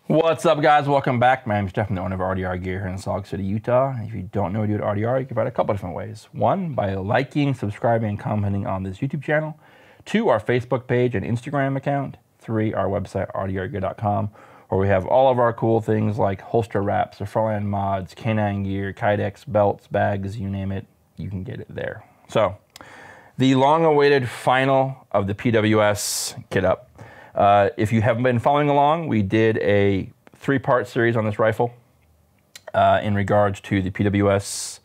What's up, guys? Welcome back. My name is Jeff, the owner of Rdrgear here in Salt Lake City, Utah. If you don't know what to do at Rdrgear, you can find a couple different ways. One, by liking, subscribing, and commenting on this YouTube channel. Two, our Facebook page and Instagram account. Three, our website, rdrgear.com, where we have all of our cool things like holster wraps, frontline mods, canine gear, kydex, belts, bags, you name it, you can get it there. So, the long-awaited final of the PWS kit up. If you haven't been following along, we did a 3-part series on this rifle in regards to the PWS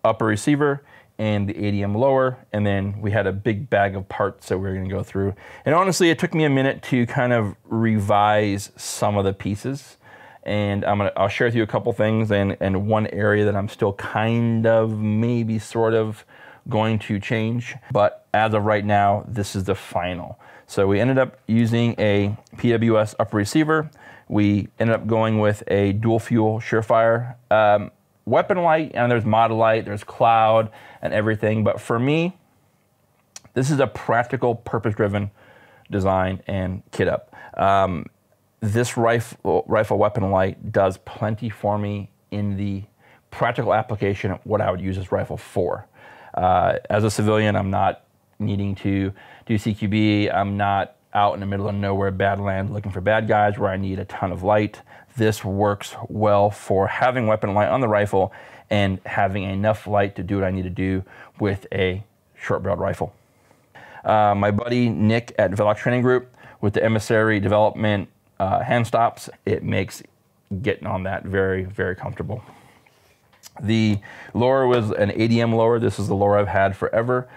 upper receiver and the ADM lower, and then we had a big bag of parts that we were going to go through. And honestly, it took me a minute to kind of revise some of the pieces, and I'll share with you a couple things and one area that I'm still kind of, maybe sort of going to change. But as of right now, this is the final. So we ended up using a PWS upper receiver. We ended up going with a dual fuel Surefire weapon light, and there's mod light, there's cloud and everything. But for me, this is a practical, purpose-driven design and kit up. This rifle weapon light does plenty for me in the practical application of what I would use this rifle for. As a civilian, I'm not needing to do CQB. I'm not out in the middle of nowhere, Badland, looking for bad guys where I need a ton of light. This works well for having weapon light on the rifle and having enough light to do what I need to do with a short-barreled rifle. My buddy Nick at Velox Training Group with the Emissary development hand stops, it makes getting on that very, very comfortable. The lower was an ADM lower. This is the lower I've had forever.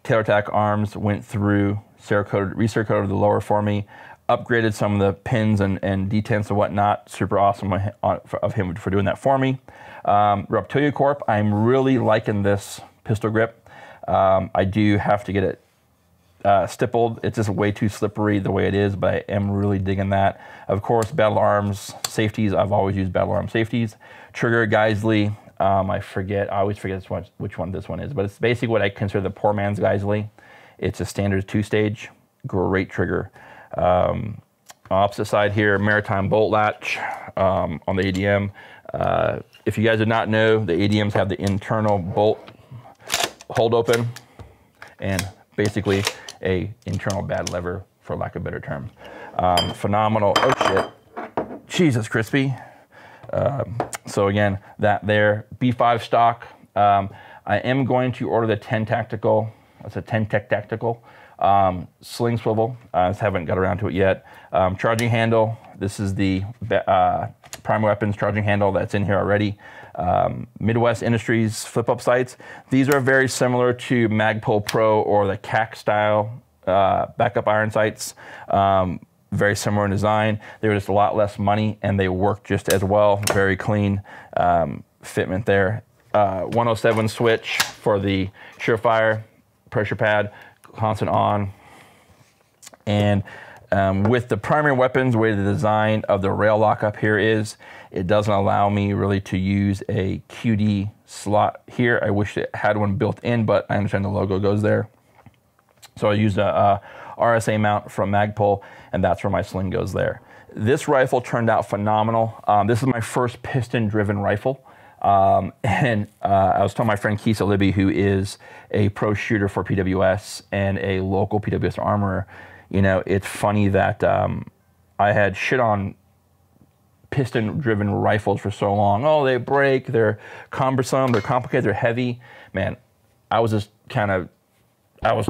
Tailor Tack Arms went through, recircoated the lower for me, upgraded some of the pins and detents and whatnot. Super awesome of him for doing that for me. Reptilia Corp, I'm really liking this pistol grip. I do have to get it stippled. It's just way too slippery the way it is, but I am really digging that. Of course, Battle Arms safeties. I've always used Battle Arms safeties. Trigger Geisley. I always forget which one this one is, but it's basically what I consider the poor man's Geisley. It's a standard 2-stage, great trigger. Opposite side here, Maritime bolt latch on the ADM. If you guys did not know, the ADMs have the internal bolt hold open and basically a internal bad lever, for lack of a better term. Phenomenal. Oh shit, Jesus, crispy. So again, that there, B5 stock. I am going to order the 10 tactical. That's a 10 Tech tactical sling swivel. I just haven't got around to it yet. Charging handle. This is the Prime Weapons charging handle that's in here already. Midwest Industries flip-up sights. These are very similar to Magpul Pro or the CAC style backup iron sights. Very similar in design. They were just a lot less money and they work just as well. Very clean fitment there. 107 switch for the Surefire pressure pad, constant on. And with the primary weapons, the way the design of the rail lock up here is, it doesn't allow me really to use a QD slot here. I wish it had one built in, but I understand the logo goes there. So I used a RSA mount from Magpul, and that's where my sling goes there. This rifle turned out phenomenal. This is my first piston-driven rifle. I was telling my friend Kisa Libby, who is a pro shooter for PWS and a local PWS armorer, you know, it's funny that I had shit on piston-driven rifles for so long. Oh, they break, they're cumbersome, they're complicated, they're heavy. Man, I was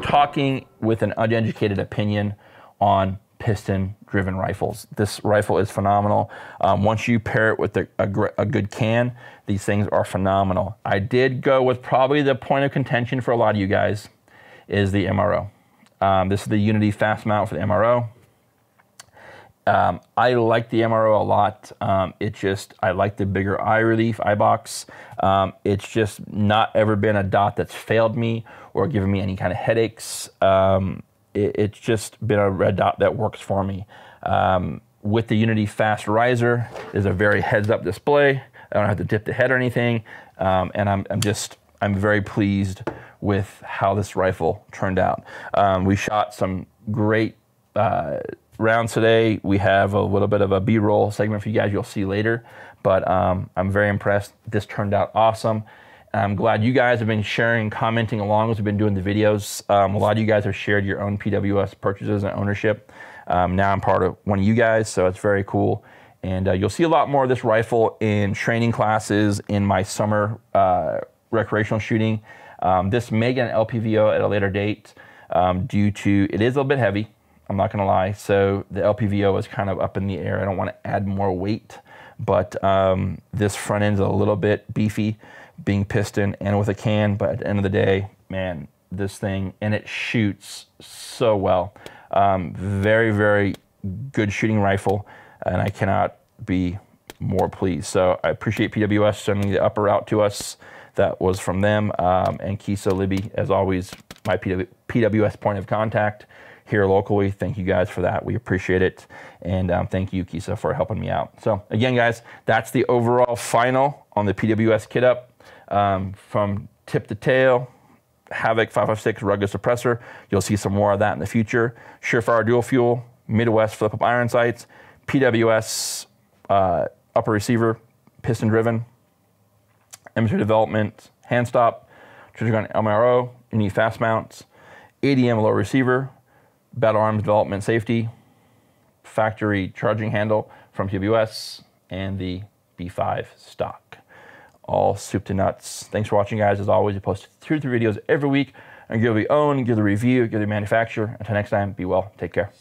talking with an uneducated opinion on piston-driven rifles. This rifle is phenomenal. Once you pair it with a good can, these things are phenomenal. I did go with probably the point of contention for a lot of you guys is the MRO. This is the Unity fast mount for the MRO. I like the MRO a lot. I like the bigger eye relief, eye box. It's just not ever been a dot that's failed me or given me any kind of headaches. It's just been a red dot that works for me. With the Unity fast riser, there's a very heads-up display. I don't have to dip the head or anything. And I'm very pleased with how this rifle turned out. We shot some great rounds today. We have a little bit of a B-roll segment for you guys you'll see later, but I'm very impressed. This turned out awesome. I'm glad you guys have been sharing, commenting along as we've been doing the videos. A lot of you guys have shared your own PWS purchases and ownership. Now I'm part of one of you guys, so it's very cool. And you'll see a lot more of this rifle in training classes in my summer recreational shooting. This may get an LPVO at a later date due to, it is a little bit heavy, I'm not gonna lie. So the LPVO is kind of up in the air. I don't wanna add more weight, but this front end's a little bit beefy, being piston and with a can, but at the end of the day, man, this thing, and it shoots so well. Very, very good shooting rifle, and I cannot be more pleased. So I appreciate PWS sending the upper out to us. That was from them, and Kisa Libby, as always, my PWS point of contact here locally. Thank you guys for that. We appreciate it, and thank you, Kisa, for helping me out. So again, guys, that's the overall final on the PWS kit up. From tip to tail, Havoc 556 rugged suppressor. You'll see some more of that in the future. Surefire dual fuel, Midwest flip up iron sights, PWS upper receiver, piston driven, M3 development, hand stop, Rdrgear MRO, you need fast mounts, ADM low receiver, battle arms development safety, factory charging handle from PWS, and the B5 stock. All soup to nuts. Thanks for watching, guys. As always, we post 2 to 3 videos every week. And give the own, give the review, give the manufacturer. Until next time, be well. Take care.